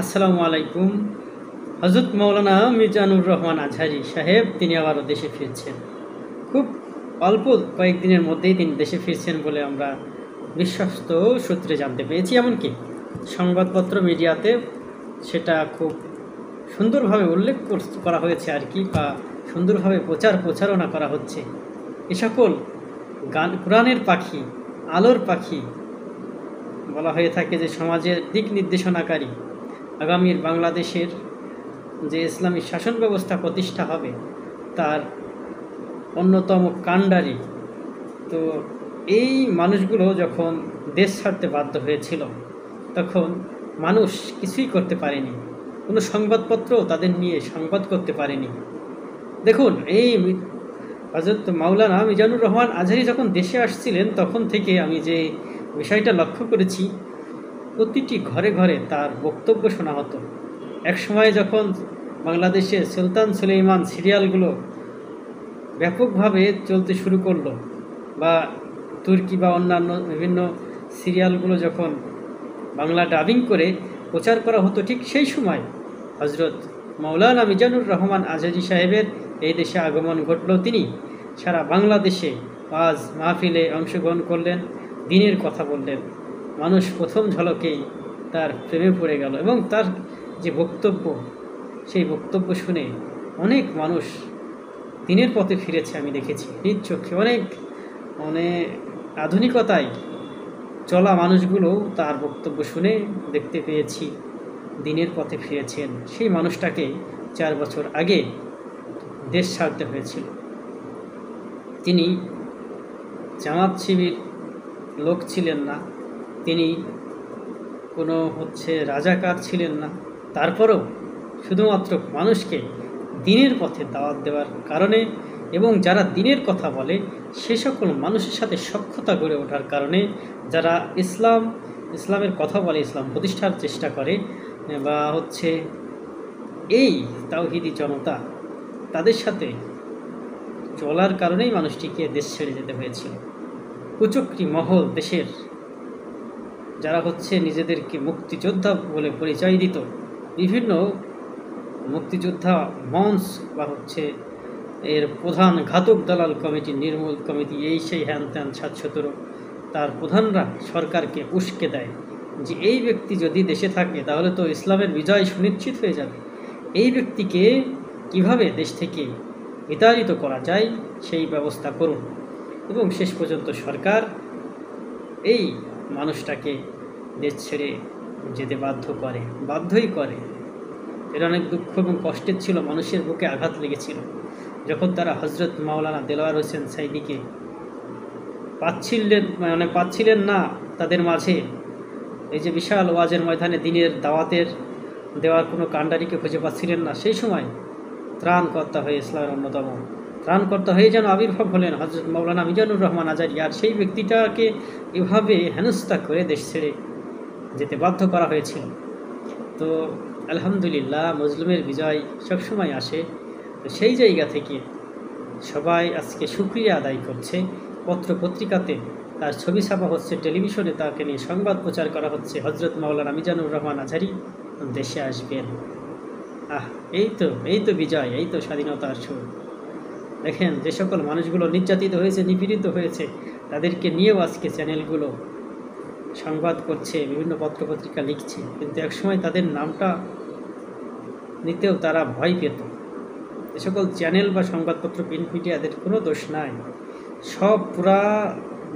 আসসালামু আলাইকুম। হযরত মাওলানা মিজানুর রহমান আজহারী সাহেব তিনি আবারও দেশে ফিরছেন। খুব অল্প কয়েকদিনের মধ্যেই তিনি দেশে ফিরছেন বলে আমরা বিশ্বস্ত সূত্রে জানতে পেরেছি। এমনকি সংবাদপত্র মিডিয়াতে সেটা খুব সুন্দরভাবে উল্লেখ করা হয়েছে আর কি, বা সুন্দরভাবে প্রচারণা করা হচ্ছে। এ সকল কোরআনের পাখি, আলোর পাখি বলা হয়ে থাকে, যে সমাজের দিক নির্দেশনাকারী, আগামীর বাংলাদেশের যে ইসলামী শাসন ব্যবস্থা প্রতিষ্ঠা হবে তার অন্যতম কাণ্ডারি। তো এই মানুষগুলো যখন দেশ ছাড়তে বাধ্য হয়েছিল তখন মানুষ কিছুই করতে পারেনি, কোনো সংবাদপত্র তাদের নিয়ে সংবাদ করতে পারেনি। দেখুন, এই হযরত মাওলানা মিজানুর রহমান আজহারী যখন দেশে আসছিলেন তখন থেকে আমি যে বিষয়টা লক্ষ্য করেছি, প্রতিটি ঘরে ঘরে তার বক্তব্য শোনা হতো। এক সময় যখন বাংলাদেশে সুলতান সুলেইমান সিরিয়ালগুলো ব্যাপকভাবে চলতে শুরু করলো, বা তুর্কি বা অন্যান্য বিভিন্ন সিরিয়ালগুলো যখন বাংলা ডাবিং করে প্রচার করা হতো, ঠিক সেই সময় হযরত মাওলানা মিজানুর রহমান আজহারী সাহেবের এই দেশে আগমন ঘটল। তিনি সারা বাংলাদেশে ওয়াজ মাহফিলে অংশগ্রহণ করলেন, দ্বীনের কথা বললেন। মানুষ প্রথম ঝলকেই তার প্রেমে পড়ে গেল, এবং তার যে বক্তব্য, সেই বক্তব্য শুনে অনেক মানুষ দ্বীনের পথে ফিরেছে। আমি দেখেছি নিজ চোখে, অনেক আধুনিকতায় চলা মানুষগুলো তার বক্তব্য শুনে দেখতে পেয়েছি দ্বীনের পথে ফিরেছেন। সেই মানুষটাকে 4 বছর আগে দেশ ছাড়তে হয়েছিল। তিনি জামাত শিবির লোক ছিলেন না, তিনি কোনো রাজাকার ছিলেন না। তারপরেও শুধুমাত্র মানুষকে দ্বীনের পথে দাওয়াত দেওয়ার কারণে, এবং যারা দ্বীনের কথা বলে সে সকল মানুষের সাথে সখ্যতা গড়ে ওঠার কারণে, যারা ইসলামের কথা বলে, ইসলাম প্রতিষ্ঠার চেষ্টা করে, বা এই তাওহীদি জনতা, তাদের সাথে চলার কারণেই মানুষটিকে দেশ ছেড়ে যেতে হয়েছিল। কুচক্রী মহল, দেশের যারা নিজেদেরকে মুক্তিযোদ্ধা বলে পরিচয় দিত, বিভিন্ন মুক্তিযোদ্ধা মঞ্চ বা এর প্রধান ঘাতক দালাল কমিটি, নির্মূল কমিটি, এই সেই হ্যান ত্যান ৭১৭, তার প্রধানরা সরকারকে উস্কে দেয় যে এই ব্যক্তি যদি দেশে থাকে তাহলে তো ইসলামের বিজয় সুনিশ্চিত হয়ে যাবে। এই ব্যক্তিকে কিভাবে দেশ থেকে বিতাড়িত করা যায় সেই ব্যবস্থা করুন। এবং শেষ পর্যন্ত সরকার এই মানুষটাকে দেশ ছেড়ে যেতে বাধ্যই করে। এর অনেক দুঃখ এবং কষ্টের ছিল, মানুষের বুকে আঘাত লেগেছিল যখন তারা হযরত মাওলানা দেলোয়ার হোসেন সাঈদীকে পাচ্ছিলেন না তাদের মাঝে। এই যে বিশাল ওয়াজের ময়দানে দ্বীনের দাওয়াতের দেওয়ার কোনো কাণ্ডারিকে খুঁজে পাচ্ছিলেন না, সেই সময় ত্রাণকর্তা হয়ে, ইসলামের অন্যতম ত্রাণকর্তা হয়ে যেন আবির্ভাব হলেন হযরত মাওলানা মিজানুর রহমান আজহারী। আর সেই ব্যক্তিটাকে এভাবে হেনস্থা করে দেশ ছেড়ে যেতে বাধ্য করা হয়েছিল। তো আলহামদুলিল্লাহ, মজলুমের বিজয় সবসময় আসে। তো সেই জায়গা থেকে সবাই আজকে শুকরিয়া আদায় করছে। পত্রিকাতে তার ছবি ছাপা হচ্ছে, টেলিভিশনে তাকে নিয়ে সংবাদ প্রচার করা হচ্ছে, হযরত মাওলানা মিজানুর রহমান আজহারী দেশে আসবেন। এই তো বিজয়, এই তো স্বাধীনতার সুর। দেখেন, যে সকল মানুষগুলো নির্যাতিত হয়েছে, নিপীড়িত হয়েছে, তাদেরকে নিয়েও আজকে চ্যানেলগুলো সংবাদ করছে, বিভিন্ন পত্রিকা লিখছে, কিন্তু একসময় তাদের নামটা নিতেও তারা ভয় পেত। এ সকল চ্যানেল বা সংবাদপত্র, প্রিন্ট মিডিয়াদের কোনো দোষ নাই। সব পুরা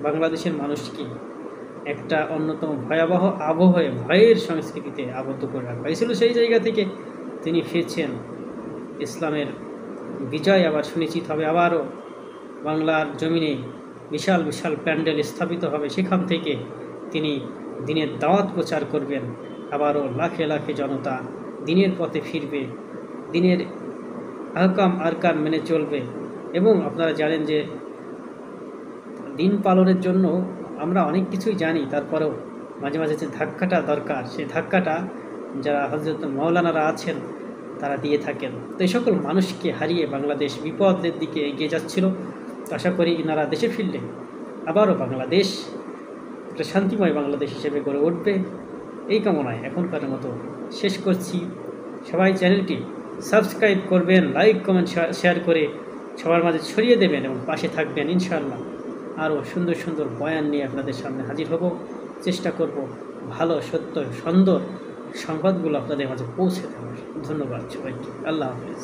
বাংলাদেশের মানুষকে একটা অন্যতম ভয়াবহ ভয়ের সংস্কৃতিতে আবদ্ধ করে রাখা হয়েছিল। সেই জায়গা থেকে তিনি ফিরছেন, ইসলামের বিজয় আবার সুনিশ্চিত হবে, আবারও বাংলার জমিনে বিশাল বিশাল প্যান্ডেল স্থাপিত হবে, সেখান থেকে তিনি দ্বীনের দাওয়াত প্রচার করবেন, আবারও লাখে লাখে জনতা দ্বীনের পথে ফিরবে, দ্বীনের আহকাম আরকান মেনে চলবে। এবং আপনারা জানেন যে দ্বীন পালনের জন্য আমরা অনেক কিছুই জানি, তারপরেও মাঝে মাঝে যে ধাক্কাটা দরকার, সেই ধাক্কাটা যারা হযরত মাওলানারা আছেন তারা দিয়ে থাকেন। তো এই সকল মানুষকে হারিয়ে বাংলাদেশ বিপদের দিকে এগিয়ে যাচ্ছিল। তো আশা করি এনারা দেশে ফিরলে আবারও বাংলাদেশ একটা শান্তিময় বাংলাদেশ হিসেবে গড়ে উঠবে। এই কামনায় এখনকার মতো শেষ করছি। সবাই চ্যানেলটি সাবস্ক্রাইব করবেন, লাইক কমেন্ট শেয়ার করে সবার মাঝে ছড়িয়ে দেবেন এবং পাশে থাকবেন। ইনশাআল্লাহ আরও সুন্দর সুন্দর বয়ান নিয়ে আপনাদের সামনে হাজির হব। চেষ্টা করব ভালো সত্য সুন্দর সংবাদগুলো আপনাদের মাঝে পৌঁছে দেওয়ার। ধন্যবাদ সবাইকে। আল্লাহ হাফেজ।